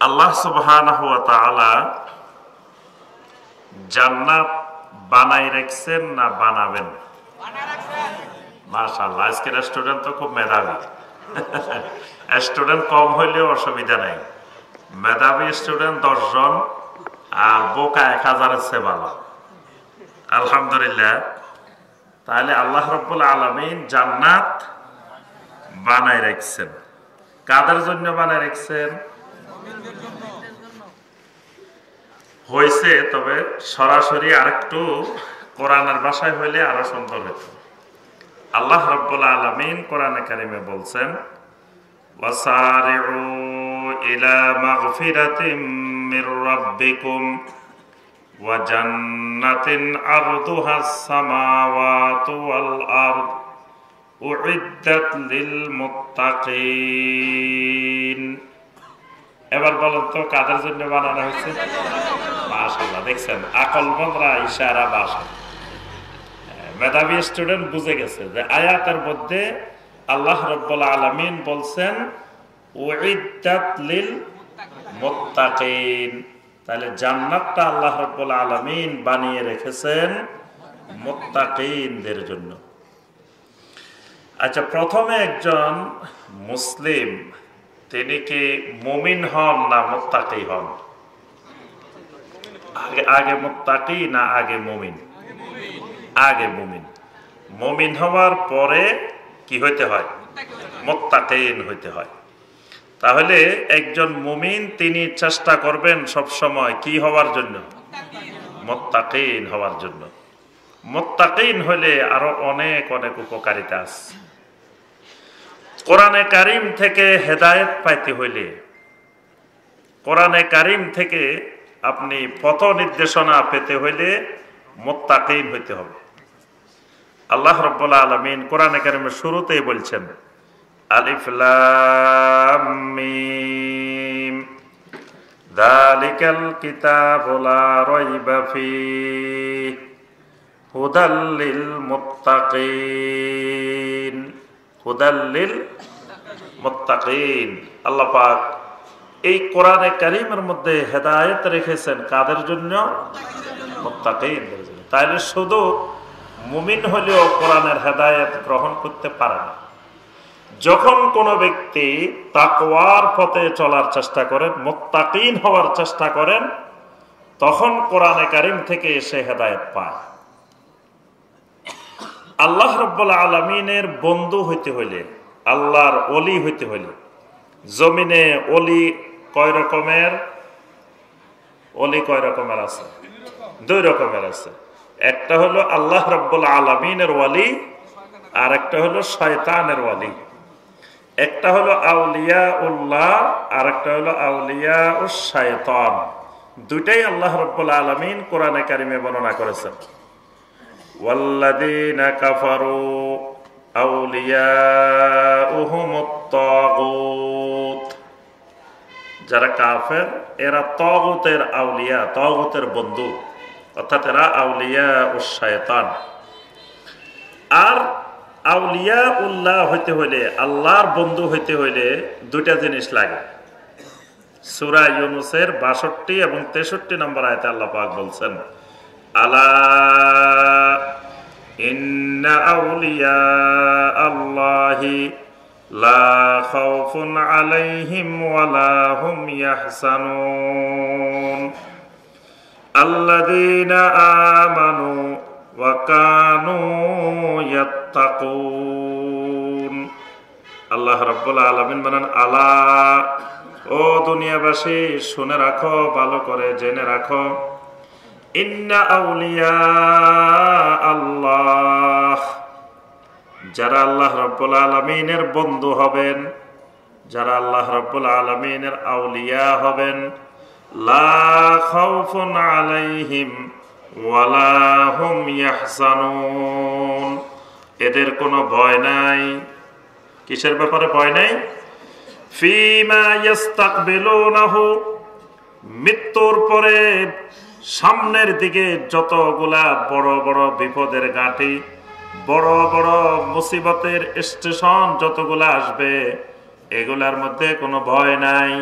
আল্লাহ সুবহানাহু ওয়া তাআলা জান্নাত বানাই রাখছেন না বানাবেন? মাশাআল্লাহ, আজকের স্টুডেন্ট তো খুব মেধাবী। স্টুডেন্ট কম হইলেও অসুবিধা নাই, মেধাবী স্টুডেন্ট 10 জন আর বোকা 1000-এর চেয়ে ভালো। আলহামদুলিল্লাহ। তাহলে আল্লাহ রাব্বুল আলামিন জান্নাত বানাই রাখছেন। কাদের জন্য বানাই রাখছেন? হয়েছে, তবে সরাসরি আরেকটু কোরআনের ভাষায় হইলে আরো সুন্দর হতো। আল্লাহ রাব্বুল আলামিন কোরআনে কারিমে বলছেন, ওয়াসারিউ ইলা মাগফিরাতিম মির রাব্বিকুম ওয়া জান্নাতিন আরদুহাস সামাওয়াতু ওয়াল আরদ উইদ্দাত লিল মুত্তাকিন। এবার বলেন তো কাদের জন্য বানানো হয়েছে? মাশাআল্লাহ, দেখছেন আকলমন্দরা ইশারা ভাষা। মেধাবী স্টুডেন্ট বুঝে গেছে যে আয়াতের মধ্যে আল্লাহ রাব্বুল আলামিন বলছেন উইদ্দাত লিল মুত্তাকিন। তাহলে জান্নাতটা আল্লাহ রাব্বুল আলামিন বানিয়ে রেখেছেন মুত্তাকিনদের জন্য। আচ্ছা, প্রথমে একজন মুসলিম তিনি কি মুমিন হন না মুত্তাকি হন? আগে মুত্তাকি না আগে মুমিন? আগে মুমিন। মুমিন হওয়ার পরে কি হইতে হয়? মুত্তাকিন হইতে হয়। তাহলে একজন মুমিন তিনি চেষ্টা করবেন সব সময় কি হওয়ার জন্য? মুত্তাকিন হওয়ার জন্য। মুত্তাকিন হলে আরো অনেক অনেক উপকারিতা আছে। কোরআনে কারিম থেকে হেদায়েত পাইতে হইলে, কোরআনে কারিম থেকে আপনি পথ নির্দেশনা পেতে হইলে মুত্তাকিন হইতে হবে। আল্লাহ রাব্বুল আলামিন কোরআনে কারিমের শুরুতেই বলছেন, আলিফ লাম মিম যালিকাল কিতাবু লা রাইবা ফীহি হুদাল লিল মুত্তাকিন। হুদাল লিল মুত্তাকিন। আল্লাহ পাক এই কোরআনে কারীমের মধ্যে হেদায়েত রেখেছেন কাদের জন্য? মুত্তাকিনদের জন্য। তাইলে শুধু মুমিন হলেও কোরআনের হেদায়েত গ্রহণ করতে পারে না। যখন কোনো ব্যক্তি তাকওয়ার পথে চলার চেষ্টা করেন, মুত্তাকিন হওয়ার চেষ্টা করেন, তখন কোরআনে কারীম থেকে সে হেদায়েত পায়। আল্লাহ রাব্বুল আলামিনের বন্ধু হইতে হইলে, আল্লাহর ওলি হইতে হইলে, জমিনে ওলি কয় রকমের? ওলি কয় রকমের আছে? 2 রকমের আছে। একটা হলো আল্লাহ রাব্বুল আলামিনের ওয়ালি, আর একটা হলো শয়তানের ওয়ালি। একটা হলো আউলিয়াউল্লাহ, আর একটা হলো আউলিয়াউশ শায়তান। দুইটাই আল্লাহ রাব্বুল আলামিন কোরআনে কারিমে বর্ণনা করেছেন। ওয়াল্লাযীনা কাফারু আউলিয়াউহুমুত তাগুত। যারা কাফের এরা তাগুতের আউলিয়া, তাগুতের বন্ধু, অর্থাৎ এরা আউলিয়াউশ শায়তান। আর আউলিয়াউল্লাহ হইতে হইলে, আল্লাহর বন্ধু হইতে হইলে 2টা জিনিস লাগে। সূরা ইউনূসের 62 এবং 63 নম্বর আয়াতে আল্লাহ পাক বলছেন, আলা ইন্না আউলিয়া আল্লাহি লা খাউফুন আলাইহিম ওয়া লা হুম ইয়াহজানুন আল্লাযীনা আমানু ওয়া কানু ইয়াত্তাকুন। আল্লাহ রাব্বুল আলামিন বলেন, আলা, ও দুনিয়াবাসী শুনে রাখো, ভালো করে জেনে রাখো, ইন্না আউলিয়া আল্লাহ, যারা আল্লাহ রাব্বুল আলামিনের বন্ধু হবেন, যারা আল্লাহ রাব্বুল আলামিনের আউলিয়া হবেন, লা খাউফুন আলাইহিম ওয়া লা হুম ইয়াহজানুন, এদের কোনো ভয় নাই। কিসের ব্যাপারে ভয় নাই? ফীমা ইস্তাকবিলুনাহু, মৃত্যুর পরে সামনের দিকে যতগুলা বড় বড় বিপদের ঘাঁটি, বড় বড় মুসিবতের স্টেশন যতগুলা আসবে, এগুলার মধ্যে কোনো ভয় নাই।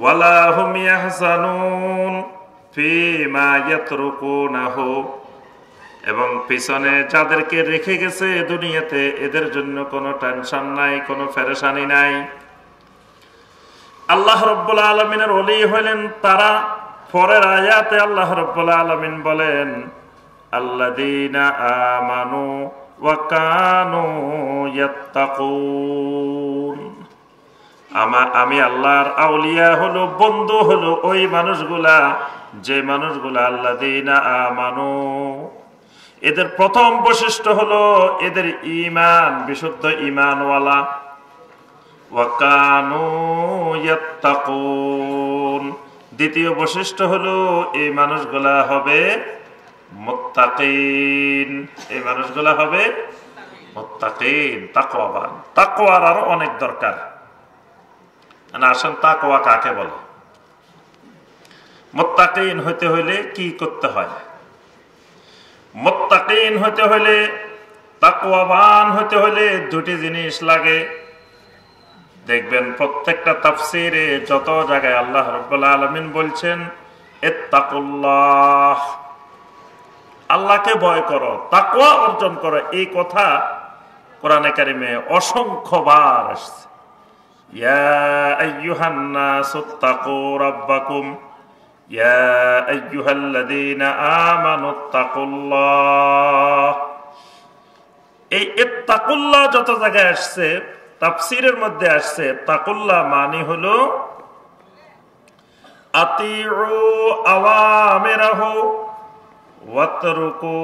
ওয়ালা হুম ইয়াহজানুন ফীমা ইয়াতরুকুনাহু, এবং পিছনে যাদেরকে রেখে গেছে দুনিয়াতে এদের জন্য কোনো টেনশন নাই, কোনো পেরেশানি নাই। আল্লাহ রাব্বুল আলামিনের ওলি হলেন তারা। পরের আয়াতে আল্লাহ রাব্বুল আলামিন বলেন আল্লাযীনা আমানু ওয়া কানু ইয়াত্তাকুন, আমি আল্লাহর আউলিয়া হলো, বন্ধু হলো ওই মানুষগুলা যে মানুষগুলা আল্লাযীনা আমানু, এদের প্রথম বৈশিষ্ট্য হলো এদের ঈমান বিশুদ্ধ ঈমানওয়ালা। ওয়া কানু ইয়াত্তাকুন, দ্বিতীয় বৈশিষ্ট্য হলো এই মানুষগুলা হবে মুত্তাকিন, এই মানুষগুলা হবে মুত্তাকিন, তাকওয়াবান। তাকওয়ার আরো অনেক দরকার। আসেন তাকওয়া কাকে বলে? মুত্তাকিন হইতে হইলে কি করতে হয়? মুত্তাকিন হইতে হইলে, তাকওয়াবান হইতে হইলে দুটি জিনিস লাগে। দেখবেন প্রত্যেকটা তাফসীরে যত জায়গায় আল্লাহ রাব্বুল আলামিন বলছেন ইত্তাকুল্লাহ, আল্লাহকে ভয় করো, তাকওয়া অর্জন করো, এই কথা কোরআনে কারিমে অসংখ্যবার আসছে। ইয়া আইয়ুহান নাসুত্তাকু রাব্বাকুম ইয়া আইয়ুহাল্লাযীনা আমানুত্তাকুল্লাহ। এই ইত্তাকুল্লাহ যত জায়গায় আসছে তাফসীরের মধ্যে আসছে, তাকুল্লাহ মানে হলো আতিউ আওয়ামিরাহু ওয়াতরুকু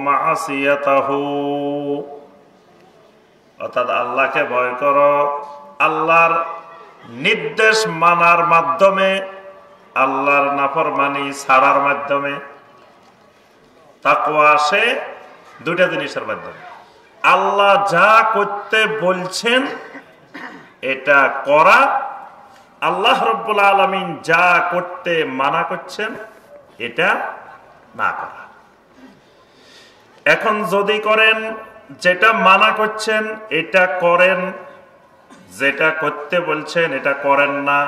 মাসিয়াতাহু, অর্থাৎ আল্লাহকে ভয় করো, আল্লাহর নির্দেশ মানার মাধ্যমে, আল্লাহর নাফরমানি ছাড়ার মাধ্যমে। তাকওয়া আসে দুইটা জিনিসের মাধ্যমে, আল্লাহ যা করতে বলছেন এটা করা, আল্লাহ রাব্বুল আলামিন যা করতে মানা করছেন এটা না করা। এখন যদি করেন, যেটা মানা করছেন এটা করেন, যেটা করতে বলছেন এটা করেন না,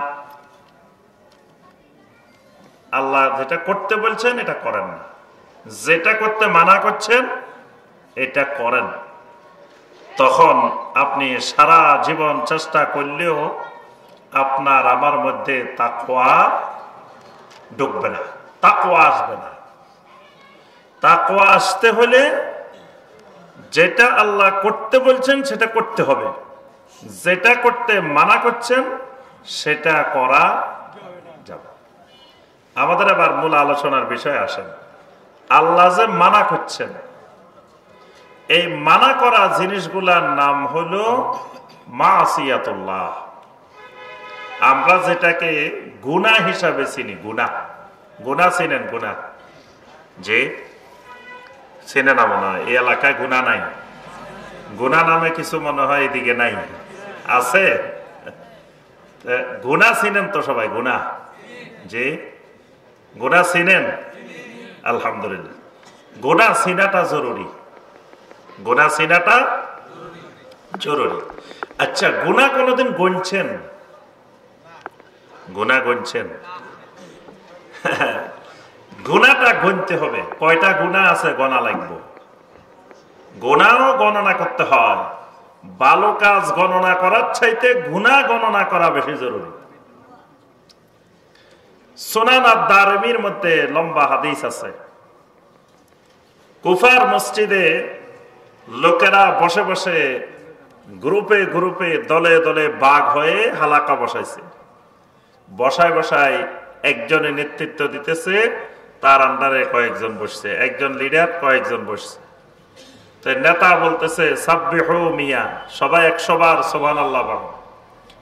আল্লাহ যেটা করতে বলছেন এটা করেন না, যেটা করতে মানা করছেন এটা করেন, তখন আপনি সারা জীবন চেষ্টা করলেও আপনার আমার মধ্যে তাকওয়া ঢুকবে না, তাকওয়া আসবে না। তাকওয়া আসতে হলে যেটা আল্লাহ করতে বলছেন সেটা করতে হবে, যেটা করতে মানা করছেন সেটা করা যাবে। আমাদের আবার মূল আলোচনার বিষয় আসেন, আল্লাহ যে মানা করছেন, এই মানা করা জিনিসগুলার নাম হলো মাসিয়াতুল্লাহ। আমরা যেটাকে গুনাহ হিসাবে চিনি, গুনাহ, গুনাহ চিনেন? গুনাহ যে চিনে না মনে হয়, এই এলাকায় গুনাহ নাই। গুনাহ নামে কিছু মনে হয় এদিকে নাই, আছে? গুনাহ চিনেন তো সবাই? গুনাহ যে গুনাহ চিনেন? আলহামদুলিল্লাহ। গুনাহ চিনাটা জরুরি, গুনাহ চিনাটা জরুরি। আচ্ছা, গুনাহ কোনদিন গণছেন? গুনাহ গণছেন? গুনাহটা গণতে হবে। কয়টা গুনাহ আছে গণা লাগবে, গুনাহও গণনা করতে হয়। ভালো কাজ গণনা করার চাইতে গুনাহ গণনা করা বেশি জরুরি। সুনান আদ-দারমির মধ্যে লম্বা হাদিস আছে, কুফার মসজিদে লোকেরা বসে বসে গ্রুপে গ্রুপে দলে দলে ভাগ হয়ে হালাকা বসাইছে। বসায় বসায় একজনে নেতৃত্ব দিতেছে, তার আন্ডারে কয়েকজন বসছে, একজন লিডার কয়েকজন বসছে। তো নেতা বলতেছে সাব্বিহু মিয়া, সবাই 100 বার সুবহানাল্লাহ বলো।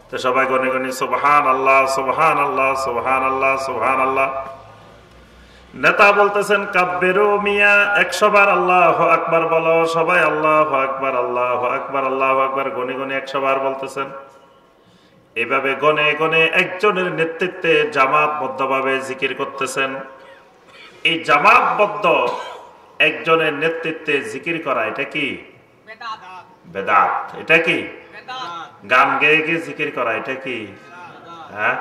তো সবাই গনে গনে সুবহানাল্লাহ সুবহানাল্লাহ সুবহানাল্লাহ সুবহানাল্লাহ। নেতা বলতেছেন কাব্বিরু মিয়া, 100 বার আল্লাহু আকবার বলো। সবাই আল্লাহু আকবার আল্লাহু আকবার আল্লাহু আকবার গনে গনে 100 বার বলতেছেন। এভাবে গনে গনে একজনের নেতৃত্বে জামাতবদ্ধভাবে জিকির করতেছেন। এই জামাতবদ্ধ একজনের নেতৃত্বে জিকির করা, এটা কি বেদাত? এটা কি গান গেয়ে গিয়ে জিকির করা, এটা কি? হ্যাঁ,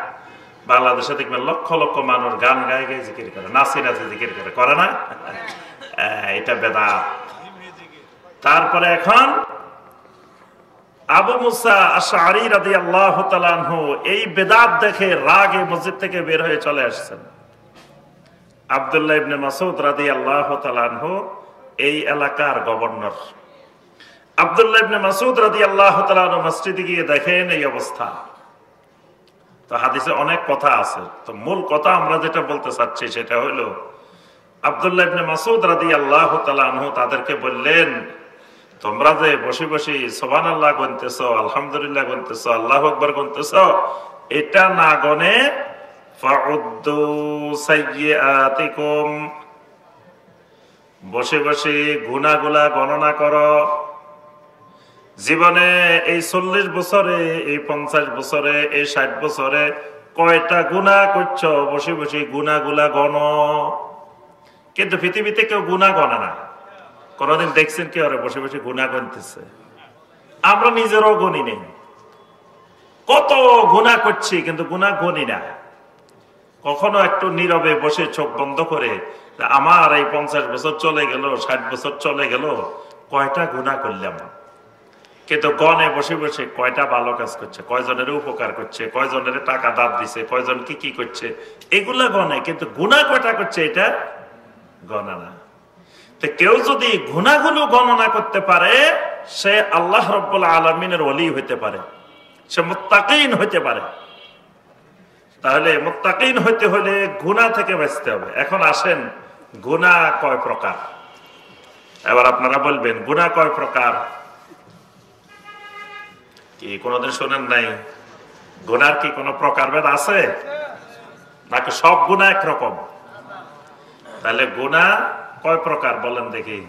বাংলাদেশে দেখবেন লক্ষ লক্ষ মানুষ গান গায়ে গায়ে জিকির করে, নাচি নাচি জিকির করে না? এটা বেদাত। তারপরে এখন আবু মুসা আশআরী রাদিয়াল্লাহু তাআলা আনহু এই বেদাত দেখে রাগে মসজিদ থেকে বের হয়ে চলে আসছেন। আব্দুল্লাহ ইবনে মাসউদ রাদিয়াল্লাহু তাআলা আনহু এই এলাকার গভর্নর। আব্দুল্লাহ ইবনে মাসউদ রাদিয়াল্লাহু তাআলা আনহু মসজিদে গিয়ে দেখেন এই অবস্থা। তো হাদিসে অনেক কথা আছে, তো মূল কথা আমরা যেটা বলতে চাচ্ছি সেটা হলো আব্দুল্লাহ ইবনে মাসউদ রাদিয়াল্লাহু তাআলা আনহু তাদেরকে বললেন, তোমরা যে বসে বসে সুবহানাল্লাহ গুনতেছো, আলহামদুলিল্লাহ গুনতেছো, আল্লাহু আকবার গুনতেছো, এটা না গনে ফাউদ্দু সাইয়্যাতিকুম, বসে বসে গুনাহগুলা গণনা করো। জীবনে এই 40 বছরে, এই 50 বছরে, এই 60 বছরে কয়টা গুনাহ করছো, বসে বসে গুনাহগুলা গণো। কিন্তু পৃথিবীতে কেউ গুনাহ গণে না। কোনদিন দেখছেন কি ওরা বসে বসে গুনাহ গণতেছে? আমরা নিজেরাও গণি নেই, কত গুনাহ করছি কিন্তু গুনাহ গণি না। কখনো একটু নীরবে বসে চোখ বন্ধ করে আমার এই 50 বছর চলে গেল, 60 বছর চলে গেল, কয়টা গুনাহ করলাম। কিন্তু গনে বসে বসে কয়টা ভালো কাজ করছে, কয়জনের উপকার করছে, কয়জনের টাকা দাঁত দিছে, কয়জন কি কি করছে, এগুলা গনে। কিন্তু গুনাহ কয়টা করছে এটা গণনা না। তো কেউ যদি গুনাহগুলো গণনা করতে পারে সে আল্লাহ রাব্বুল আলামিনের ওলি হইতে পারে, সে মুত্তাকিন হইতে পারে। তাহলে মুত্তাকিন হইতে হলে গুনাহ থেকে বাঁচতে হবে। এখন আসেন গুনাহ কয় প্রকার। এবার আপনারা বলবেন গুনাহ কয় প্রকার? কি কোনদিন শোনেন নাই? গুনার কি কোনো প্রকারভেদ আছে নাকি সব গুনাহ একরকম? তাহলে গুনাহ কয় প্রকার বলেন দেখি?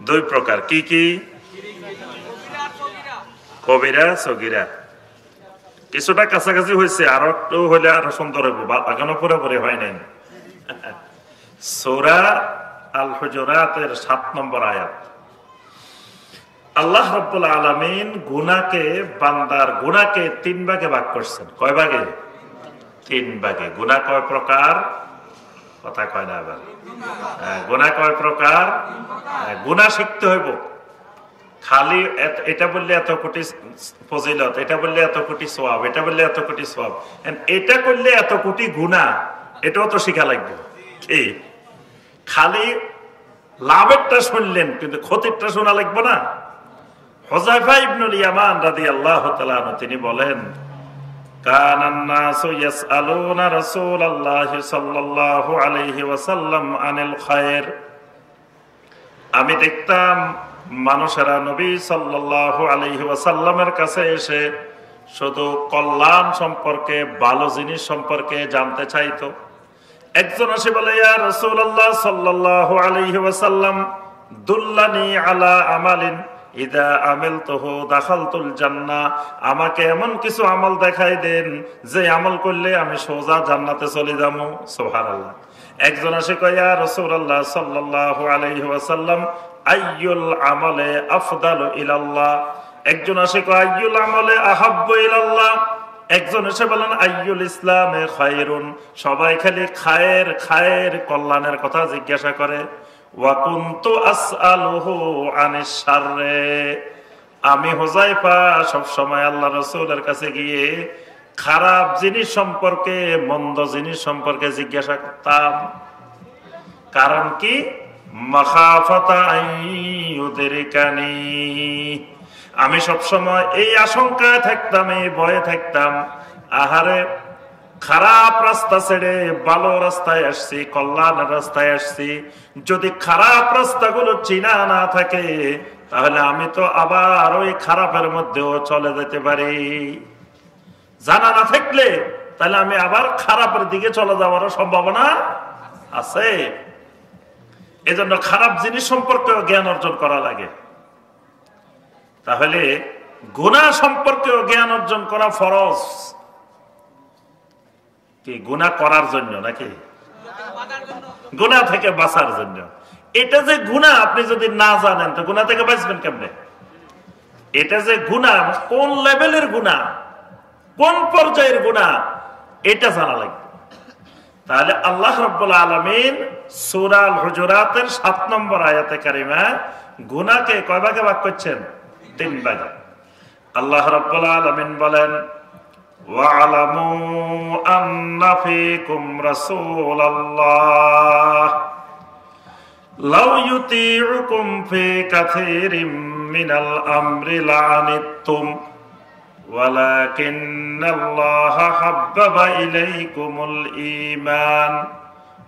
2 প্রকার। কি কি? কবিরা, সগীরা। কিছুটা কাছাকাছি হয়েছে, আরো একটু হইলে আরো সুন্দর হইব, এখনো পুরোপুরি হয় নাই। সূরা আল হুজুরাতের 7 নম্বর আয়াত। আল্লাহ রাব্বুল আলামিন গুনাহকে, বান্দার গুনাহকে 3 ভাগে ভাগ করছেন। কয় ভাগে? 3 ভাগে। গুনাহ কয় প্রকার? কথা কয় না আবার। গুনাহ কয় প্রকার? গুনাহ শিখতে হইব। খালি এটা বললে এত কোটি ফজিলত, এটা বললে এত কোটি সওয়াব, এটা বললে এত কোটি সওয়াব, এটা করলে এত কোটি গুনাহ, এটাও তো শিখা লাগবে। কি খালি লাভেরটা শুনলেন কিন্তু ক্ষতিরটা শোনা লাগবে না? হুযায়ফা ইবনুল ইয়ামান রাদিয়াল্লাহু তাআলা আনহু তিনি বলেন, কানান নাসু ইয়াসআলুনা রাসূলুল্লাহি সাল্লাল্লাহু আলাইহি ওয়াসাল্লাম আনিল খায়র। আমি দেখতাম মানুষেরা নবী সাল্লাল্লাহু আলাইহি ওয়াসাল্লামের কাছে এসে শুধু কল্যাণ সম্পর্কে, ভালো জিনিস সম্পর্কে জানতে চাইতো। একজন এসে বলে, ইয়া রাসূলুল্লাহ সাল্লাল্লাহু আলাইহি ওয়াসাল্লাম, দুল্লানি আলা আমালিন ইদা আমিলতুহু দাখালতুল জান্নাহ। আমাকে এমন কিছু আমল দেখাই দেন যে আমল করলে আমি সোজা জান্নাতে চলে যাবো। সুবহানাল্লাহ। একজন এসে কয়, ইয়া রাসূলুল্লাহ সাল্লাল্লাহু আলাইহি ওয়াসাল্লাম, আইয়ুল আমালে আফদালু ইলাল্লাহ। একজন এসে কয়, আইয়ুল আমালে আহাব্বু ইলাল্লাহ। একজন এসে বলেন, আইয়ুল ইসলামে খায়রুন। সবাই খালি খায়ের খায়ের কল্যাণের কথা জিজ্ঞাসা করে। ওয়া কুনতু আসআলুহু আনিশ শাররে। আমি হুযায়ফা সব সময় আল্লাহ রাসূলের কাছে গিয়ে খারাপ জিনিস সম্পর্কে, মন্দ জিনিস সম্পর্কে জিজ্ঞাসা করতাম। কারণ কি? মাখাফাতা আইয়ুদরিকানি। আমি সব সময় এই আশঙ্কায় থাকতাম, এই ভয়ে থাকতাম, আহারে খারাপ রাস্তা ছেড়ে ভালো রাস্তায় আসছি, কল্যাণের রাস্তায় আসছি, যদি খারাপ রাস্তাগুলো চিনা না থাকে তাহলে আমি তো আবার ওই খারাপের মধ্যেও চলে যেতে পারি। জানা না থাকলে তাহলে আমি আবার খারাপের দিকে চলে যাওয়ারও সম্ভাবনা আছে। এজন্য খারাপ জিনিস সম্পর্কেও জ্ঞান অর্জন করা লাগে। তাহলে গুনাহ সম্পর্কেও জ্ঞান অর্জন করা ফরজ। কি গুনাহ করার জন্য নাকি গুনাহ থেকে বাঁচার জন্য? এটা যে গুনাহ আপনি যদি না জানেন তো গুনাহ থেকে বাঁচবেন কেমনে? এটা যে গুনাহ, কোন লেভেলের গুনাহ কোন পর্যায়ের গুনাহ এটা জানা লাগবে। তাহলে আল্লাহ রাব্বুল আলামিন সূরা আল হুজুরাতের 7 নম্বর আয়াতে কারিমা গুনাহকে কয় ভাগে ভাগ করছেন? 3 ভাগে। আল্লাহ রাব্বুল আলামিন বলেন ওয়া'লামু আন্না ফীকুম রাসূলাল্লাহ লাউ ইউতিউকুম ফী কাসীরিম মিনাল আমরি লা'আনিতুম ওয়ালাকিন্নাল্লাহা হাব্বাবা ইলাইকুমুল ঈমান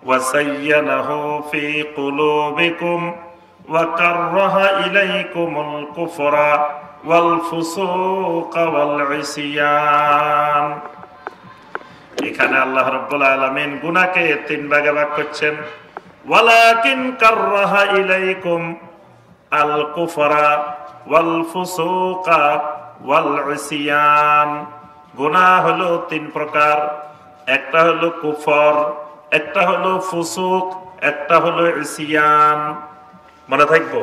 ওয়া সায়্যানাহু ফী কুলুবিকুম ওয়া কাররাহা ইলাইকুমুল কুফরা ওয়াল ফুসুকা ওয়াল ইসয়ান। এখানে আল্লাহ রাব্বুল আলামিন গুনাহকে 3 ভাগে ভাগ করছেন। ওয়ালাকিন কাররাহা ইলাইকুম আল কুফরা ওয়াল ফুসুকা ওয়াল ইসয়ান। গুনাহ হলো 3 প্রকার, একটা হলো কুফর, একটা হলো ফুসুক, একটা হলো ইসয়ান। মনে থাকবো?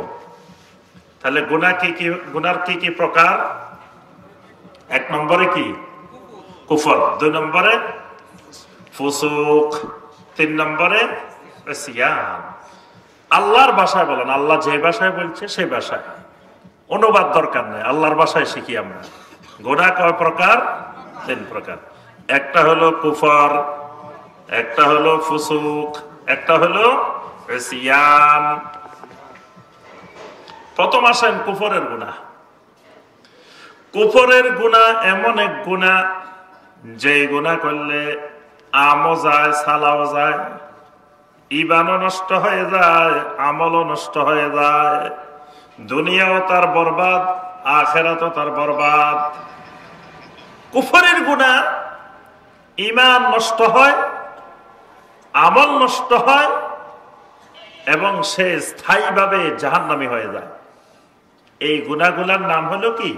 তাহলে গুনাহ কি গুনার কি প্রকার? 1 নম্বরে কি? কুফর, 2 নম্বরে ফুসুক, 3 নম্বরে ইসয়ান। আল্লাহর ভাষায় বলেন, আল্লাহ যে ভাষায় বলছে সেই ভাষায়, অনুবাদ দরকার নাই, আল্লাহর ভাষায় শিখি আমরা। গুনাহ কয় প্রকার? 3 প্রকার। একটা হলো কুফর, একটা হলো ফুসুক, একটা হলো ইসয়ান। প্রথম আসেন কুফরের গুনাহ। কুফরের গুনাহ এমন এক গুনাহ যে গুনাহ করলে আমও যায়, সালাও যায়, ঈমানও নষ্ট হয়ে যায়, আমলও নষ্ট হয়ে যায়, দুনিয়াও তার বরবাদ, আখিরাতও তার বরবাদ। কুফরের গুনাহ ঈমান নষ্ট হয়, আমল নষ্ট হয় এবং সে স্থায়ীভাবে জাহান্নামী হয়ে যায়। এই গুনাহগুলোর নাম হলো কি?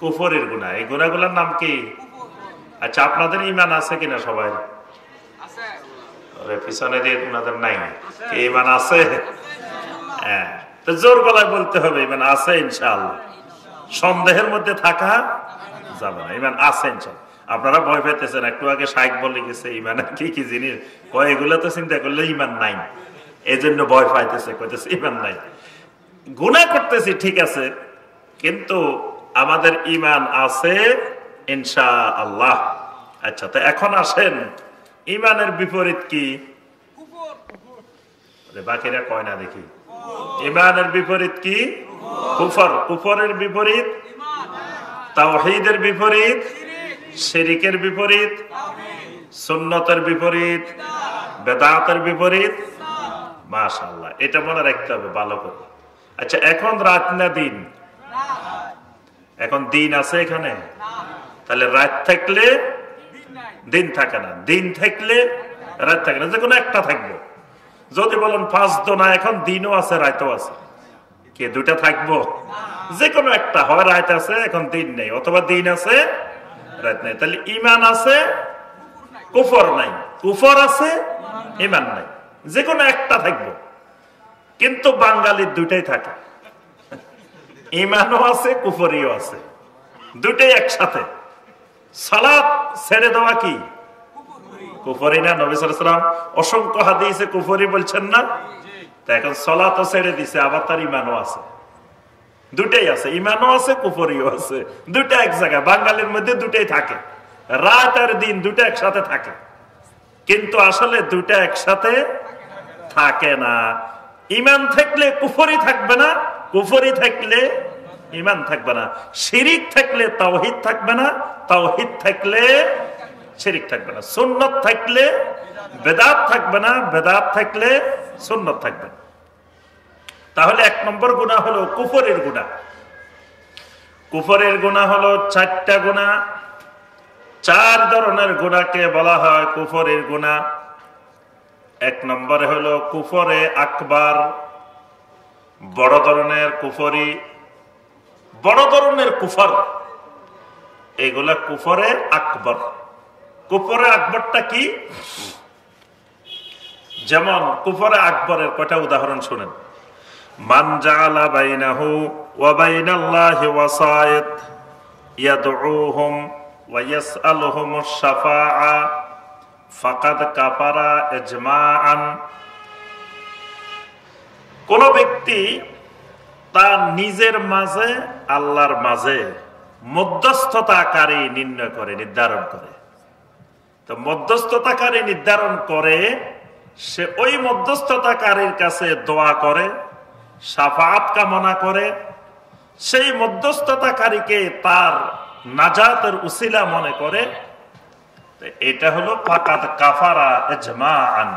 কুফরের গুনাহ। এই গুনাহগুলোর নাম কি? আচ্ছা, আপনাদের ঈমান আছে কিনা সবাই? পিছনে দিয়ে আপনাদের নাই, ঈমান আছে? হ্যাঁ, তো জোর গলায় বলতে হবে ঈমান আছে ইনশাআল্লাহ। সন্দেহের মধ্যে থাকা যাবে না, ঈমান আছে ইনশাআল্লাহ। আপনারা ভয় পেতেছেন, একটু আগে শাইখ বলে গেছে ঈমানের কি কি জিনিস, কয় এগুলো তো চিন্তা করলে ঈমান নাই, এই জন্য ভয় পাইতেছে, কইতেছে ঈমান নাই। গুনাহ করতেছি ঠিক আছে, কিন্তু আমাদের ঈমান আছে ইনশাআল্লাহ। আচ্ছা, তো এখন আসেন ঈমানের বিপরীত কি? বাকিরা কয় না দেখি। ঈমানের বিপরীত কি? কুফর। কুফরের বিপরীত তাওহীদের বিপরীত, শিরকের বিপরীত, সুন্নতের বিপরীত, বেদাতের বিপরীত। মাশাআল্লাহ, এটা মনে রাখতে হবে ভালো করে। আচ্ছা, এখন রাত না দিন? এখন দিন আছে এখানে? তাহলে রাত থাকলে দিন থাকে না, দিন থাকলে রাত থাকে না, যে কোনো একটা থাকবো। যদি বলেন 5 দোনা, এখন দিনও আছে রাতও আছে, কে দুটা থাকবো? যে কোনো একটা, হয় রাত আছে এখন দিন নেই, অথবা দিন আছে রাত নেই। তাহলে ঈমান আছে, কুফর নাই, কুফর আছে, ঈমান নাই, যে কোনো একটা থাকবো। কিন্তু বাঙালির দুটাই থাকে, ঈমানও আছে, কুফরিও আছে, দুটাই একসাথে। সালাত ছেড়ে দেওয়া কি কুফরি না? নবী সাল্লাল্লাহু আলাইহি ওয়াসাল্লাম অসংখ্য হাদিসে কুফরি বলছেন না? তা এখন সালাতও ছেড়ে দিছে, আবার তার ঈমানও আছে, দুটাই আছে, ঈমানও আছে, কুফরিও আছে, দুটা এক জায়গায়। বাঙালির মধ্যে দুটাই থাকে, রাত আর দিন দুটা একসাথে থাকে, কিন্তু আসলে দুটা একসাথে থাকে না। ঈমান থাকলে কুফরি থাকবে না, কুফরি থাকলে ঈমান থাকবে না, শিরিক থাকলে তাওহীদ থাকবে না, তাওহীদ থাকলে শিরিক থাকবে না, সুন্নাত থাকলে বেদাত থাকবে না, বেদাত থাকলে সুন্নাত থাকবে না। তাহলে 1 নম্বর গুনাহ হলো কুফরের গুনাহ। কুফরের গুনাহ হলো 4টা গুনাহ। 4 ধরনের গুনাহকে বলা হয় কুফরের গুনাহ। 1 নম্বরে হলো কুফরে আকবার, বড় ধরনের কুফরি, বড় ধরনের কুফর, এগুলা কুফরে আকবর। কুফরে আকবরটা কি? যেমন কুফরে আকবরের কয়টা উদাহরণ শুনেন। মান জাআলা বাইনাহু ওয়া বাইনাল্লাহি ওয়াসাইত ইয়াদউহুম ওয়ায়াসআলুহুমুশ শাফাআ ফাকাদ কাফারা ইজমাআন। কোন ব্যক্তি তার নিজের মাঝে আল্লাহর মাঝে মধ্যস্থতাকারী নির্ণয় করে, নির্ধারণ করে, তো মধ্যস্থতাকারী নির্ধারণ করে সে ওই মধ্যস্থতাকারীর কাছে দোয়া করে, শাফাআত কামনা করে, সেই মধ্যস্থতাকারীকে তার নাজাতের উসিলা মনে করে, এটা হলো ফাকাদ কাফারা ইজমাআন।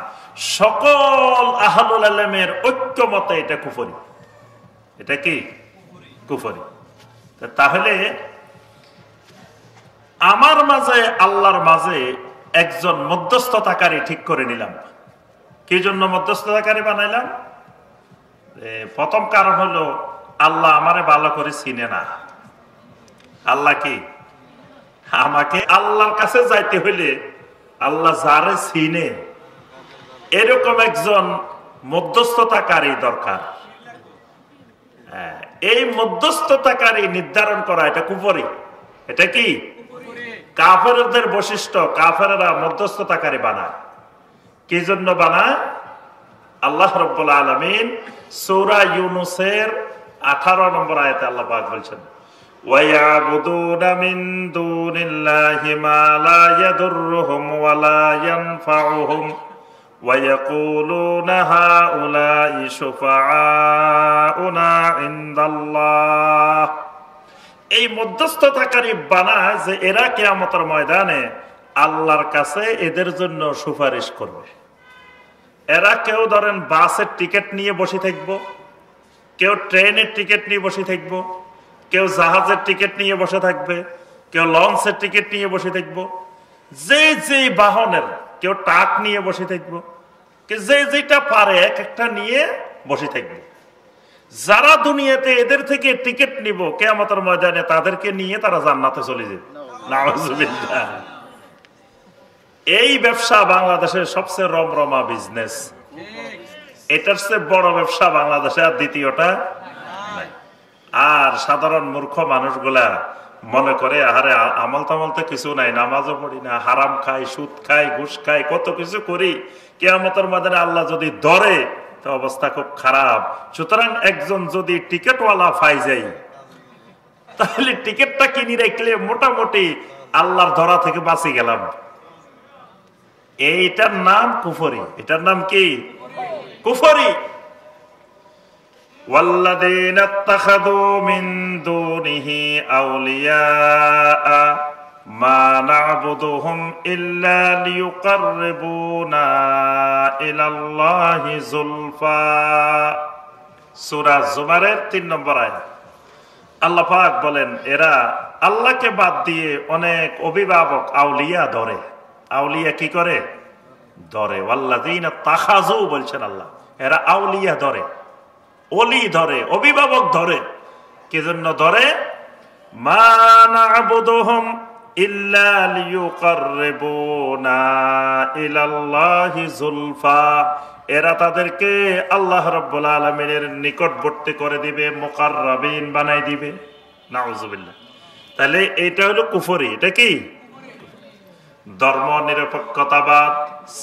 সকল আহলুল ইলমের ঐক্যমতে এটা কুফরি। এটা কি কুফরি? তাহলে আমার মাঝে আল্লাহর মাঝে একজন মধ্যস্থতাকারী ঠিক করে নিলাম। কি জন্য মধ্যস্থতাকারী বানাইলাম? প্রথম কারণ হলো আল্লাহ আমারে ভালো করে চিনে না। আল্লাহ কি আমাকে আল্লাহর কাছে যাইতে হইলে আল্লাহ যারে চিনে এরকম একজন মধ্যস্থতাকারী দরকার। এই মধ্যস্থতাকারী নির্ধারণ করা এটা কুফরি। এটা কি কাফেরদের বৈশিষ্ট্য? কাফেররা মধ্যস্থতাকারী বানায়। কি জন্য বানায়? আল্লাহ রাব্বুল আলামিন সূরা ইউনূসের 18 নম্বর আয়াতে আল্লাহ পাক বলছেন, ওয়ায়াবুদুনা মিন দুনিল্লাহি মা লা ইয়াদুররুহুম ওয়া লা ইয়ানফাউহুম ওয়ায়াকুলুনা হাউলাই শুফাআউনা ইনদাল্লাহ। এই মধ্যস্থতাকারী বানায় যে এরা কিয়ামতের ময়দানে আল্লাহর কাছে এদের জন্য সুপারিশ করবে। এরা কেউ ধরেন বাসের টিকিট নিয়ে বসে থাকবো, কেউ ট্রেনের টিকিট নিয়ে বসে থাকবো, কেউ জাহাজের টিকিট নিয়ে বসে থাকবে, কেউ লঞ্চের টিকিট নিয়ে বসে থাকবো, যে যে বাহনের, কেউ ট্রাক নিয়ে বসে থাকবো, যে যেটা পারে এক একটা নিয়ে বসে থাকবে। যারা দুনিয়াতে এদের থেকে টিকিট নিব কিয়ামতের ময়দানে তাদেরকে নিয়ে তারা জান্নাতে চলে যাবে। নাউযুবিল্লাহ। এই ব্যবসা বাংলাদেশের সবচেয়ে রমরমা বিজনেস। এটার চেয়ে বড় ব্যবসা বাংলাদেশে আর দ্বিতীয়টা নাই। আর সাধারণ মূর্খ মানুষগুলা মনে করে আরে আমল তামল তো কিছু নাই, নামাজও পড়ি না, হারাম খাই, সুদ খাই, ঘুষ খাই, কত কিছু করি, কিয়ামতের ময়দানে আল্লাহ যদি ধরে তো অবস্থা খুব খারাপ। সুতরাং একজন যদি টিকিটওয়ালা পাই যায় তাহলে টিকিটটা কিনে রাখলে মোটামুটি আল্লাহর ধরা থেকে বাঁচি গেলাম। এইটার নাম কুফরি। এটার নাম কি কুফরি। ওয়াল্লাযীনা ইত্তাখাযু মিন দুনিহি আউলিয়া মা না'বুদুহুম ইল্লা লিয়ুকাররিবুনা ইলাল্লাহি যুলফা। সূরা জুমারের 3 নম্বর আয়াত আল্লাহ পাক বলেন এরা আল্লাহকে বাদ দিয়ে অনেক অভিভাবক আউলিয়া ধরে। আউলিয়া কি করে? ধরে। ওয়াল্লাযীনা তাখাযু বলছেন আল্লাহ, এরা আউলিয়া ধরে, ওলি ধরে, অভিভাবক ধরে। কি জন্য ধরে? মা না'বুদুহুম ইল্লা লিয়ুকাররিবুনা ইলাল্লাহি যুলফা। এরা তাদেরকে আল্লাহ রাব্বুল আলামিনের নিকটবর্তী করে দিবে, মুকাররাবিন বানাই দিবে। নাউযুবিল্লাহ। তাহলে এটা হলো কুফরি। এটা কি? ধর্ম নিরপেক্ষতাবাদ,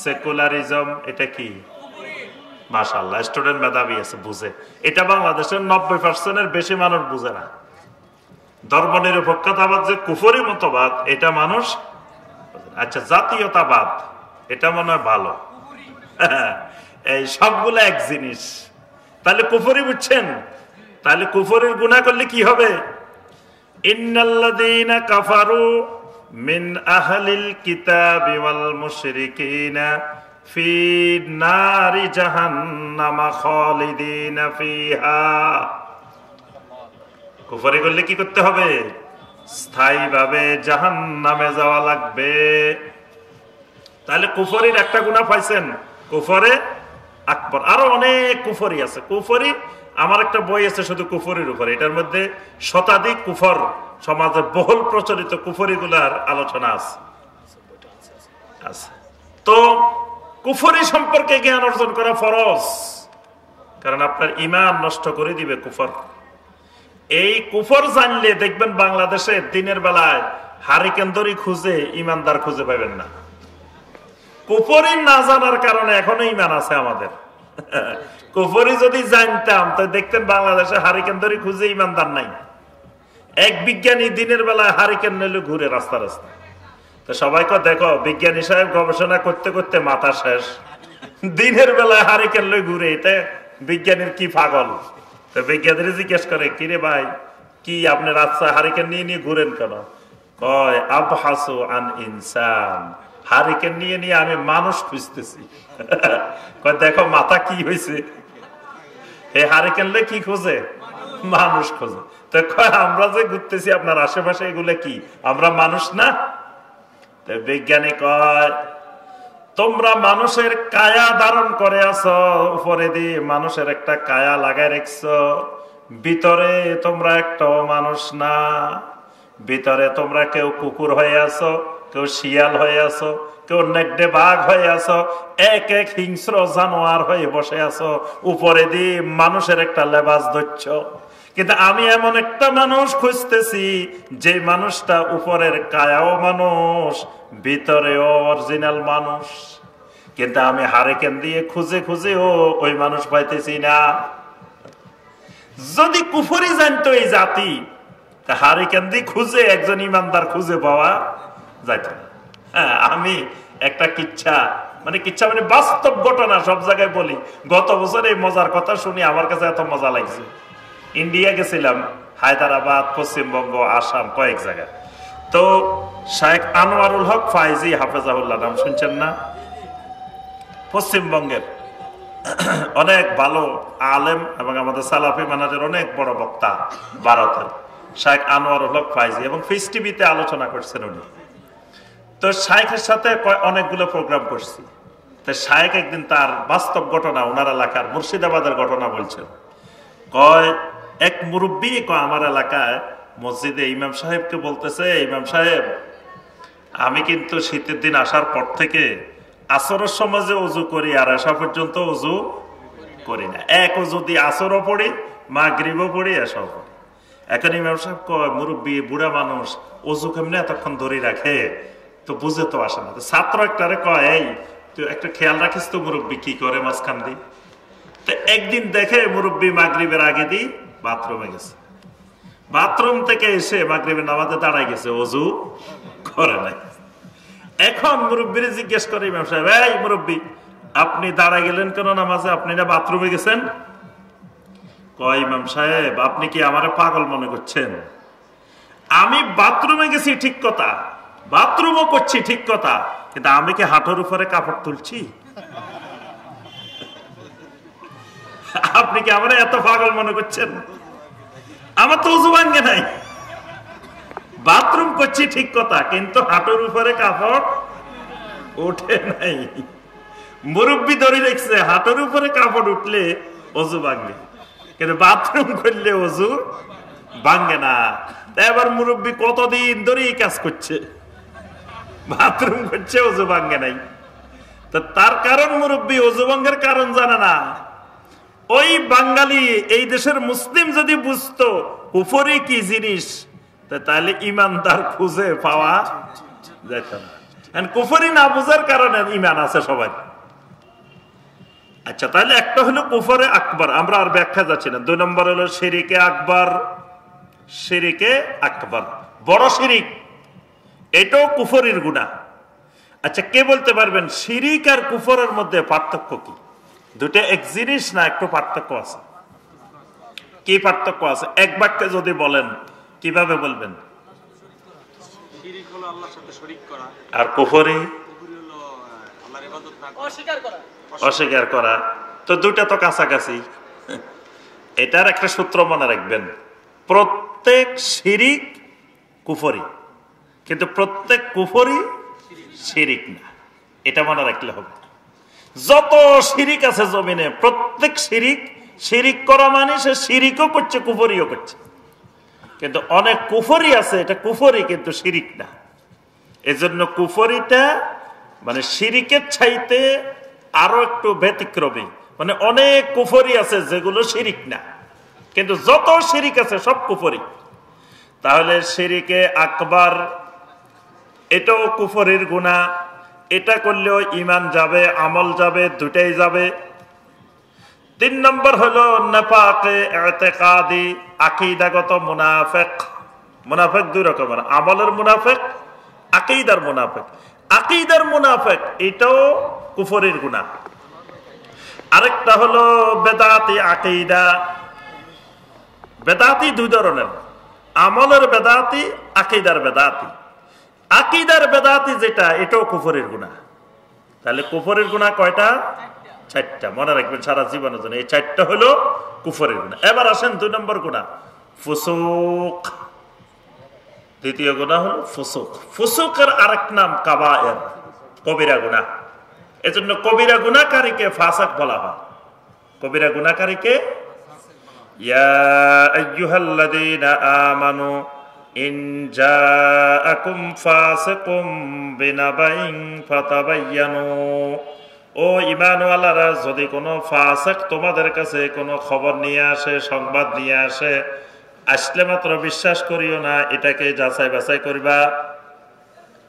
সেকুলারিজম। এটা কি? মাশাআল্লাহ, স্টুডেন্ট মেধাবী আছে, বুঝে। এটা বাংলাদেশের 90% বেশি মানুষ বুঝে না। ধর্ম নিরপেক্ষতাবাদ যে কুফরি মতবাদ এটা মানুষ। আচ্ছা, জাতীয়তাবাদ এটা মনে হয় ভালো। এই সবগুলো এক জিনিস। তাহলে কুফরি বুঝছেন? তাহলে কুফরির গুনাহ করলে কি হবে? ইন্নাল্লাযীনা কাফারু মিন আহলিল কিতাবি ওয়াল মুশরিকিনা ফি নারি জাহান্নামা খালিদিনা ফিহা। কুফরি করলে কি করতে হবে? স্থায়ীভাবে জাহান্নামে যাওয়া লাগবে। তাহলে কুফরির একটা গুনাহ পাইছেন, কুফরে আকবর। আরো অনেক কুফরি আছে। কুফরি, আমার একটা বই আছে শুধু কুফরির উপরে, এটার মধ্যে শতাধিক কুফর, সমাজে বহুল প্রচলিত কুফরিগুলার আলোচনা আছে। তো কুফরি সম্পর্কে জ্ঞান অর্জন করা ফরজ, কারণ আপনার ঈমান নষ্ট করে দিবে কুফর। এই কুফর জানলে দেখবেন বাংলাদেশে দিনের বেলায় হারিকেন দড়ি খুঁজে ইমানদার খুঁজে পাবেন না। কুফরি না জানার কারণে এখনো ইমান আছে আমাদের। কুফরি যদি জানতাম তো দেখতেন বাংলাদেশে হারিকেন দড়ি খুঁজে ইমানদার নাই। এক বিজ্ঞানী দিনের বেলায় হারিকেন নিলে ঘুরে রাস্তা রাস্তা। তো সবাইকে দেখো বিজ্ঞানী সাহেব গবেষণা করতে করতে মাথা শেষ, দিনের বেলায় হারিকেন লই ঘুরে, এটা বিজ্ঞানীর কি পাগল। তো বিজ্ঞানীরা জিজ্ঞেস করে, কিরে ভাই কি আপনি রাস্তা হারিকেন নিয়ে নিয়ে ঘুরেন কেন? কয় আবহাসু আন ইনসান, হারিকেন নিয়ে নিয়ে আমি মানুষ খুঁজতেছি। কয় দেখো মাথা কি হয়েছে, এই হারিকেন লই কি খোঁজে? মানুষ খোঁজে। তো কয় আমরা যে ঘুরতেছি আপনার আশেপাশে এগুলো কি আমরা মানুষ না? বিজ্ঞানী কয় তোমরা মানুষের কায়া ধারণ করে আছো, উপরে দিয়ে মানুষের একটা কায়া লাগাই রাখছো, ভিতরে তোমরা একটাও মানুষ না। ভিতরে তোমরা কেউ কুকুর হয়ে আছো, কেউ শিয়াল হয়ে আছো, কেউ নেকড়ে বাঘ হয়ে আছো, এক এক হিংস্র জানোয়ার হয়ে বসে আছো, উপরে দিয়ে মানুষের একটা লেবাস ধরছ। কিন্তু আমি এমন একটা মানুষ খুঁজতেছি যে মানুষটা উপরের কায়াও মানুষ, ভিতরেও অরিজিনাল মানুষ। কিন্তু আমি হারিকেন দিয়ে খুঁজে খুঁজেও ওই মানুষ পাইতেছি না। যদি কুফরি জানতো এই জাতি, তা হারিকেন দিয়ে খুঁজে একজন ইমানদার খুঁজে পাওয়া যাইত না। হ্যাঁ, আমি একটা কিচ্ছা মানে বাস্তব ঘটনা সব জায়গায় বলি। গত বছর এই মজার কথা শুনি আমার কাছে এত মজা লাগছে। ইন্ডিয়া গেছিলাম, হায়দ্রাবাদ, পশ্চিমবঙ্গ, আসাম, কয়েক জায়গায়। তো শেখ আনোয়ারুল হক ফাইজি হাফেজাহুল্লাহ নাম শুনছেন না? পশ্চিমবঙ্গের অনেক ভালো আলেম এবং আমাদের সালাফি মানাজের অনেক বড় বক্তা ভারতের শেখ আনোয়ারুল হক ফাইজি, এবং ফিস টিভিতে আলোচনা করছেন উনি। তো শাইখের সাথে অনেকগুলো প্রোগ্রাম করছি। তো শাইখ একদিন তার বাস্তব ঘটনা, ওনার এলাকার মুর্শিদাবাদের ঘটনা বলছেন। কয় এক মুরব্বী আমার এলাকায় মসজিদে ইমাম সাহেবকে বলতেছে, ইমাম সাহেব আমি কিন্তু শীতের দিন আসার পর থেকে আসরের সময় যে অজু করি আর আসা পর্যন্ত অজু করি না। এক অজু দিয়ে আসরও পড়ি, মাগরিবও পড়ি, এসাও পড়ি। এখন ইমাম সাহেব কয় মুরব্বী বুড়া মানুষ অজু কেমনে এতক্ষণ ধরে রাখে, তো বুঝে তো আসে না। তো ছাত্র একটারে কয় এই তুই একটা খেয়াল রাখিস তো মুরব্বী কি করে মাঝখান দি। তো একদিন দেখে মুরব্বী মাগরিবের আগে দিয়ে বাথরুমে গেছে, বাথরুম থেকে এসে মাগরিবের নামাজে দাঁড়ায় গেছে, অজু করে নাই। এখন মুরব্বীর জিজ্ঞেস করে ইমাম সাহেব, এই মুরব্বী আপনি দাঁড়ায় গেলেন কেন নামাজে, আপনি না বাথরুমে গেছেন? কয় ইমাম সাহেব আপনি কি আমারে পাগল মনে করছেন? আমি বাথরুমে গেছি ঠিক কথা, বাথরুমও করছি ঠিক কথা, কিন্তু আমি কি হাঁটুর উপরে কাপড় তুলছি? আপনি কি আমার এত পাগল মনে করছেন? আমার তো উজু ভাঙ্গে নাই, বাথরুম করছি ঠিক কথা, কিন্তু হাঁটুর উপরে কাপড় ওঠে নাই। মুরব্বী ধরে দেখছে হাঁটুর উপরে কাপড় উঠলে অজু ভাঙ্গে, কিন্তু বাথরুম করলে অজু ভাঙ্গে না। এবার মুরব্বী কতদিন ধরে এই কাজ করছে, বাথরুম করছে, অজু ভাঙ্গে নাই। তো তার কারণ মুরব্বী অজু ভাঙ্গের কারণ জানে না। ওই বাঙালি এই দেশের মুসলিম যদি বুঝতো কুফরি কি জিনিস, তাহলে ইমানদার খুঁজে পাওয়া যেত না। কুফরি না বুঝার কারণে ইমান আছে সবাই। আচ্ছা, তাহলে একটা হলো কুফরে আকবর, আমরা আর ব্যাখ্যা যাচ্ছি না। 2 নম্বর হলো শিরিকে আকবর। শিরিকে আকবর বড় শিরিক, এটাও কুফরির গুনাহ। আচ্ছা, কে বলতে পারবেন শিরিক আর কুফরের মধ্যে পার্থক্য কি? দুটো এক জিনিস না, একটু পার্থক্য আছে। কি পার্থক্য আছে এক বাক্যে যদি বলেন কিভাবে বলবেন? আর কুফরি অস্বীকার করা। তো দুটা তো কাছাকাছি। এটার একটা সূত্র মনে রাখবেন, প্রত্যেক শিরিক কুফরি, কিন্তু প্রত্যেক কুফরি শিরিক না। এটা মনে রাখলে হবে। যত শিরিক আছে জমিনে, প্রত্যেক শিরিক, শিরিক করা মানে সে শিরিকও করছে, কুফরিও করছে। কিন্তু অনেক কুফরি আছে, এটা কুফরি কিন্তু শিরিক না। এজন্য কুফরিটা মানে শিরিকের চাইতে আরো একটু ব্যতিক্রমী। মানে অনেক কুফরি আছে যেগুলো শিরিক না, কিন্তু যত শিরিক আছে সব কুফরি। তাহলে শিরিকে আকবার এটাও কুফরের গুনাহ। এটা করলেও ঈমান যাবে, আমল যাবে, দুটাই যাবে। 3 নম্বর হলো নিফাকে ইতিকাদি, আকীদাগত মুনাফিক। মুনাফিক দুই রকমের, আমলের মুনাফিক, আকীদার মুনাফিক। আকীদার মুনাফিক এটাও কুফরের গুনাহ। আরেকটা হলো বেদাতি আকীদা। বেদাতি দুই ধরনের, আমলের বেদাতি, আকীদার বেদাতি। আকীদার বেদাতি যেটা, এটাও কুফরের গুনাহ। তাহলে কুফরের গুনাহ কয়টা? 4টা। মনে রাখবেন সারা জীবনের জন্য, এই 4টা হলো কুফরের গুনাহ। এবার আসেন 2 নম্বর গুনাহ, ফুসুক। দ্বিতীয় গুনাহ হলো ফুসুক। ফুসুকের আরেক নাম কাবায়ের, কবিরা গুনাহ। এজন্য কবিরা গুনাহকারীকে ফাসিক বলা হয়। কবিরা গুনাহকারীকে ইয়া আইয়ুহাল্লাযীনা আমানু ইন জাআকুম ফাসিকুম বিনাবাইন ফাতাবায়ানু। ও ঈমানওয়ালারা, যদি কোনো ফাসিক তোমাদের কাছে কোনো খবর নিয়ে আসে, সংবাদ নিয়ে আসে, আসলে মাত্র বিশ্বাস করিও না, এটাকে যাচাই বাছাই করবা।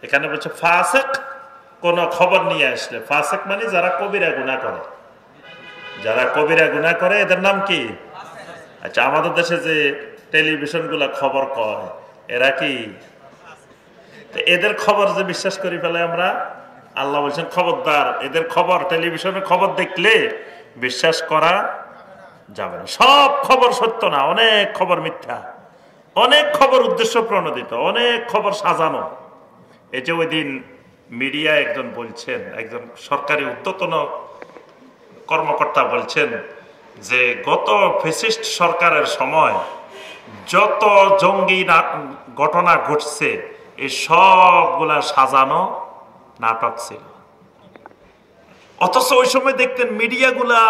এখানে বলছে ফাসিক কোন খবর নিয়ে আসলে। ফাসিক মানে যারা কবিরা গুনাহ করে। যারা কবিরা গুনাহ করে এদের নাম কি? আচ্ছা, আমাদের দেশে যে টেলিভিশন গুলা খবর কয়, এরা কি? এদের খবর যে বিশ্বাস করি ফেলে আমরা, আল্লাহ বলছেন খবরদার, এদের খবর, টেলিভিশনের খবর দেখলে বিশ্বাস করা যাবে না। সব খবর সত্য না, অনেক খবর মিথ্যা, অনেক খবর উদ্দেশ্য প্রণোদিত, অনেক খবর সাজানো। এই যে ওই দিন মিডিয়া একজন বলছেন, একজন সরকারি ঊর্ধ্বতন কর্মকর্তা বলছেন যে গত ফ্যাসিস্ট সরকারের সময় যত জঙ্গি ঘটনা ঘটছে, এই সবগুলা সাজানো নাটক ছিল। অথচ ওই সময় দেখতেন মিডিয়াগুলা,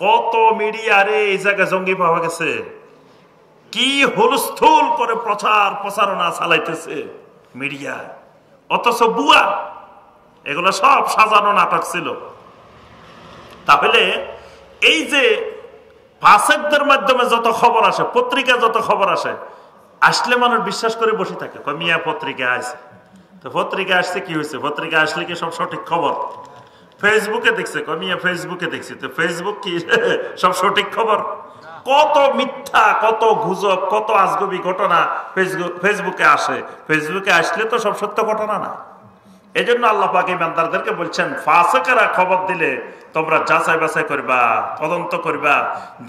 কত মিডিয়া, রে এই জায়গায় জঙ্গি পাওয়া গেছে, কি হুলস্থুল করে প্রচারণা চালাইতেছে মিডিয়া। অথচ বুয়া, এগুলো সব সাজানো নাটক ছিল। তাহলে এই যে ফাসিকদের মাধ্যমে যত খবর আসে, পত্রিকা যত খবর আসে, আসলে মানুষ বিশ্বাস করে বসে থাকে, মিয়া পত্রিকা আসে। তো পত্রিকা আসছে কি হয়েছে? পত্রিকা আসলে কি সব সঠিক খবর? ফেসবুকে দেখছে, মিয়া ফেসবুকে দেখছি, তো ফেসবুক কি সব সঠিক খবর? কত মিথ্যা, কত গুজব, কত আজগবি ঘটনা ফেসবুকে আসে। ফেসবুকে আসলে তো সব সত্য ঘটনা না। এই জন্য আল্লাহ পাক ইমানদারদেরকে বলছেন, ফাসিকরা খবর দিলে তোমরা যাচাই বাছাই করবা, তদন্ত করবা।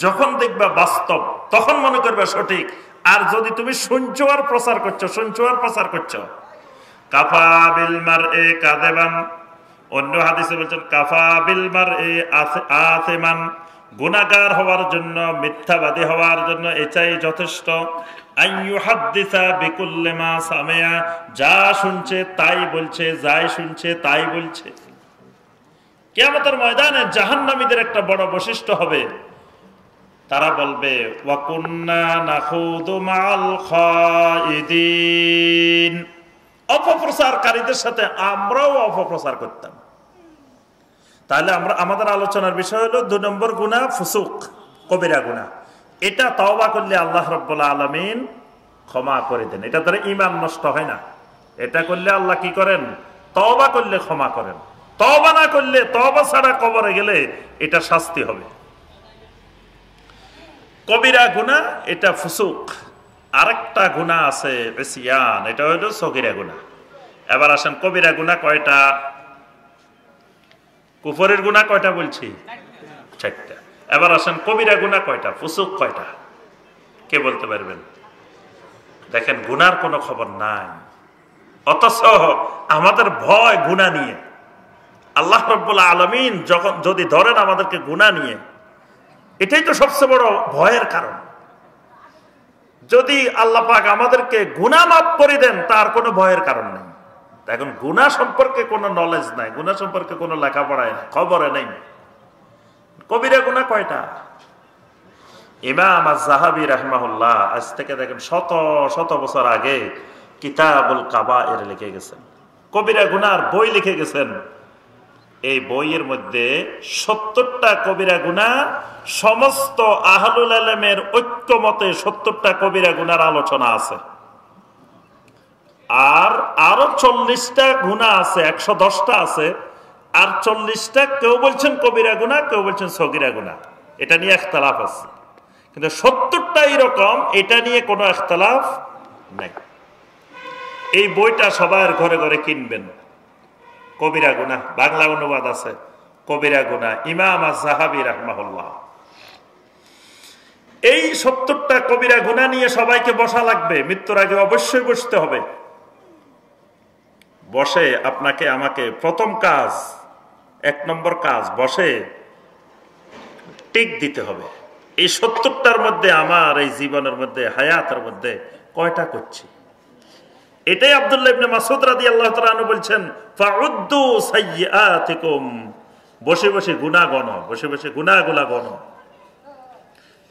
যখন দেখবা বাস্তব, তখন মনে করবা সঠিক। আর যদি তুমি শুনছো আর প্রচার করছো, শুনছো আর প্রচার করছো, কাফা বিল মারই কাযিবান। অন্য হাদিসে বলছেন কাফা বিল মারই আথিমান, গুনাহগার হওয়ার জন্য, মিথ্যাবাদী হওয়ার জন্য এটাই যথেষ্ট। আইয়ুহাদ্দিসা বিকুল্লি মা সামিআ, যা শুনছে তাই বলছে, যাই শুনছে তাই বলছে। কিয়ামতের ময়দানে জাহান্নামীদের একটা বড় বৈশিষ্ট্য হবে, তারা বলবে ওয়া কুন্না নাখুদু মাল খাইদিন। অপপ্রচারকারীদের সাথে আমরাও অপপ্রচার করতাম। তাহলে আমাদের আলোচনার বিষয় হলো 2 নম্বর গুনাহ ফুসুক, কবিরা গুনাহ। এটা তওবা করলে আল্লাহ রাব্বুল আলামিন ক্ষমা করে দেন। এটা দ্বারা ঈমান নষ্ট হয় না। এটা করলে আল্লাহ কি করেন? তওবা করলে ক্ষমা করেন। তওবা না করলে, তওবা ছাড়া কবরে গেলে এটা শাস্তি হবে। কবিরা গুনাহ এটা ফুসুক। আরেকটা গুনাহ আছে ইসয়ান, এটা হলো সগীরা গুনাহ। এবার আসেন কবিরা গুনাহ কয়টা? কুফরের গুনাহ কয়টা বলছি? 4টা। এবার আসেন কবিরা গুনাহ কয়টা, ফুসুক কয়টা? কে বলতে পারবেন? দেখেন গুনার কোনো খবর নাই, অথচ আমাদের ভয় গুনাহ নিয়ে। আল্লাহ রাব্বুল আলামিন যখন যদি ধরেন আমাদেরকে গুনাহ নিয়ে, এটাই তো সবচেয়ে বড় ভয়ের কারণ। যদি আল্লাহ পাক আমাদেরকে গুনাহ মাফ করে দেন, তার কোনো ভয়ের কারণ নেই। এখন গুনাহ সম্পর্কে কোনো নলেজ নাই, গুনাহ সম্পর্কে কোনো লেখাপড়ায় নাই, খবরে নেই। কবিরা গুনাহ কয়টা? ইমাম আয-যাহাবী রাহিমাহুল্লাহ আজ থেকে দেখেন শত শত বছর আগে কিতাবুল কাবায়ের লিখে গেছেন, কবিরা গুনাহর বই লিখে গেছেন। এই বইয়ের মধ্যে 70টা কবিরা গুনাহ, সমস্ত আহলুল ইলমের ঐক্যমতে 70টা কবিরা গুনাহর আলোচনা আছে। আর আরো 40টা গুনাহ আছে, 110টা আছে, আর 40টা কেউ বলছেন কবিরা গুনাহ, কেউ বলছেন সগীরা গুনাহ। এটা নিয়ে ইখতিলাফ আছে, কিন্তু 70টা এরকম, এটা নিয়ে কোনো ইখতিলাফ নাই। এই বইটা সবার ঘরে ঘরে কিনবেন। কবিরা গুনাহ, বাংলা অনুবাদ আছে, কবিরা গুনাহ, ইমাম আয-যাহাবী রাহমাহুল্লাহ। এই 70টা কবিরা গুনাহ নিয়ে সবাইকে বসা লাগবে, মৃত্যুর আগে অবশ্যই বসতে হবে। বসে আপনাকে আমাকে প্রথম কাজ, 1 নম্বর কাজ, বসে টিক দিতে হবে। এই 70টার মধ্যে আমার এই জীবনের মধ্যে, হায়াতের মধ্যে কয়টা করছি? এটাই আব্দুল্লাহ ইবনে মাসউদ রাদিয়াল্লাহু তাআলা আনহু বলছেন, ফাউদ্দু সাইয়্যাতিকুম, বসে বসে গুনাহ গণো, বসে বসে গুনাহগুলা গণো।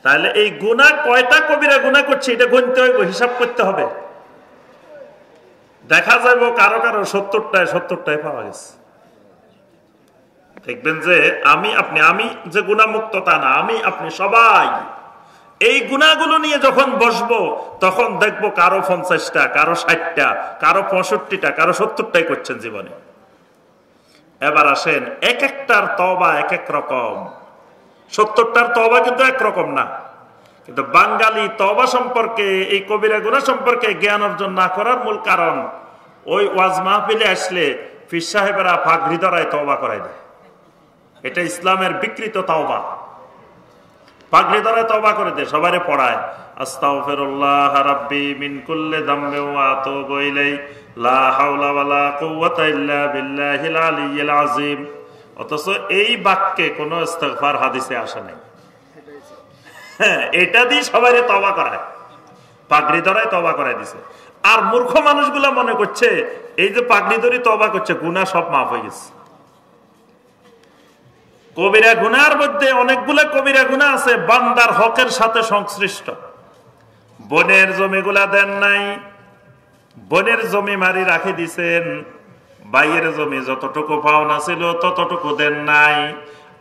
তাহলে এই গুনাহ কয়টা কবিরা গুনাহ করছি এটা গুনতে হবে, হিসাব করতে হবে। দেখা যাবে কারো কারো 70টায় পাওয়া গেছে। দেখবেন যে আমি যে গুনাহমুক্ত তা না, আপনি সবাই এই গুনাহগুলো নিয়ে যখন বসবো তখন দেখবো কারো 50টা, কারো 60টা, কারো 65টা, কারো 70টাই করছেন জীবনে। এবার আসেন, এক একটার তওবা এক এক রকম। 70টার তওবা কিন্তু একরকম না। কিন্তু বাঙালি তওবা সম্পর্কে, এই কবিরা গুনাহ সম্পর্কে জ্ঞান অর্জন না করার মূল কারণ, ওই ওয়াজ মাহফিলে আসলে পীর সাহেবেরা পাগড়ি ধরায় তওবা করায় দেয়। এটা ইসলামের বিকৃত তওবা। পাগড়ি ধরায় তওবা করে দেয়, সবারে পড়ায় আস্তাগফিরুল্লাহ রাব্বি মিন কুল্লি যামবি ওয়া আতুবু ইলাইহি লা হাওলা ওয়ালা কুওয়াতা ইল্লা বিল্লাহিল আলিয়্যিল আযীম। অথচ এই বাক্যে কোনো ইস্তিগফার হাদিসে আসে নাই। হ্যাঁ, এটা দিয়ে সবাইরে তওবা করায়, পাগড়ি ধরায় তওবা করায় দিছে। আর মূর্খ মানুষগুলা মনে করছে এই যে পাগড়ি ধরে তওবা করছে, গুনাহ সব মাফ হয়ে গেছে। কবিরা গুনার মধ্যে অনেকগুলো কবিরা গুনাহ আছে বান্দার হকের সাথে সংশ্লিষ্ট। বনের জমিগুলা দেন নাই, বনের জমি মারি রাখে দিছেন, বাইয়ের জমি যতটুকু পাওনা ছিল ততটুকু দেন নাই,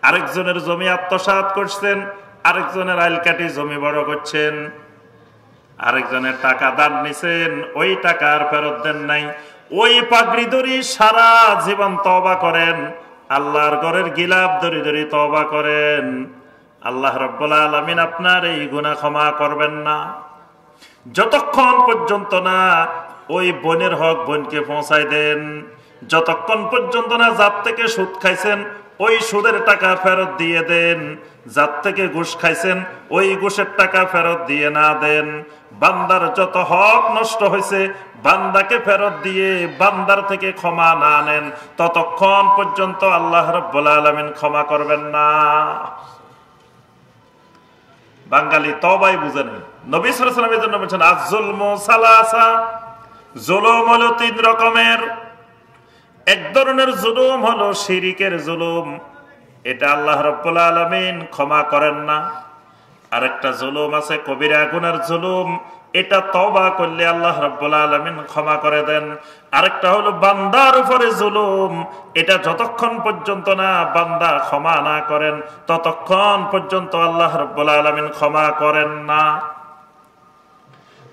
আরেকজনের জমি আত্মসাৎ করছেন, আরেকজনের আইলকাটি জমি বড় করছেন, আরেকজনের টাকা দান নিছেন, ওই টাকা আর ফেরত দেন নাই। ওই পাগড়ি ধরি সারা জীবন তওবা করেন, আল্লাহর ঘরের গিলাপ ধরে ধরে তওবা করেন, আল্লাহ রাব্বুল আলামিন আপনার এই গুনাহ ক্ষমা করবেন না যতক্ষণ পর্যন্ত না ওই বোনের হক বোনকে পৌঁছায় দেন, যতক্ষণ পর্যন্ত না যার থেকে সুদ খাইছেন ওই সুদের টাকা ফেরত দিয়ে দেন, যার থেকে ঘুষ খাইছেন ওই ঘুষের টাকা ফেরত দিয়ে না দেন। বান্দার যত হক নষ্ট হয়েছে বান্দাকে ফেরত দিয়ে বান্দার থেকে ক্ষমা না নেন, ততক্ষণ পর্যন্ত আল্লাহ রাব্বুল আলামিন ক্ষমা করবেন না। বাঙালি তওবাই বুঝে নেই। নবী সাল্লাল্লাহু আলাইহি ওয়াসাল্লামের জন্য বলেছেন আয-যুলমু সালাসা, জুলুম হলো 3 রকমের। এক ধরনের জুলুম হলো শিরিকের জুলুম, এটা আল্লাহ রাব্বুল আলামিন ক্ষমা করেন না। আরেকটা জুলুম আছে কবিরা গুনার জুলুম, এটা তওবা করলে আল্লাহ রাব্বুল আলামিন ক্ষমা করে দেন। আরেকটা হলো বান্দার উপরে জুলুম, এটা যতক্ষণ পর্যন্ত না বান্দা ক্ষমা না করেন ততক্ষণ পর্যন্ত আল্লাহ রাব্বুল আলামিন ক্ষমা করেন না।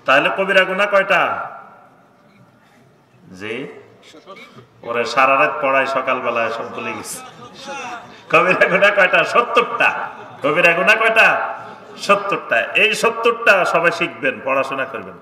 তাহলে কবিরা গুনাহ কয়টা? জি, ওরে সারা রাত পড়ায় সকালবেলায় সব ভুলে গেছে। কবিরা গুনাহ কয়টা? 70টা। কবিরা গুনাহ কয়টা? 70টা। এই 70টা সবাই শিখবেন, পড়াশোনা করবেন।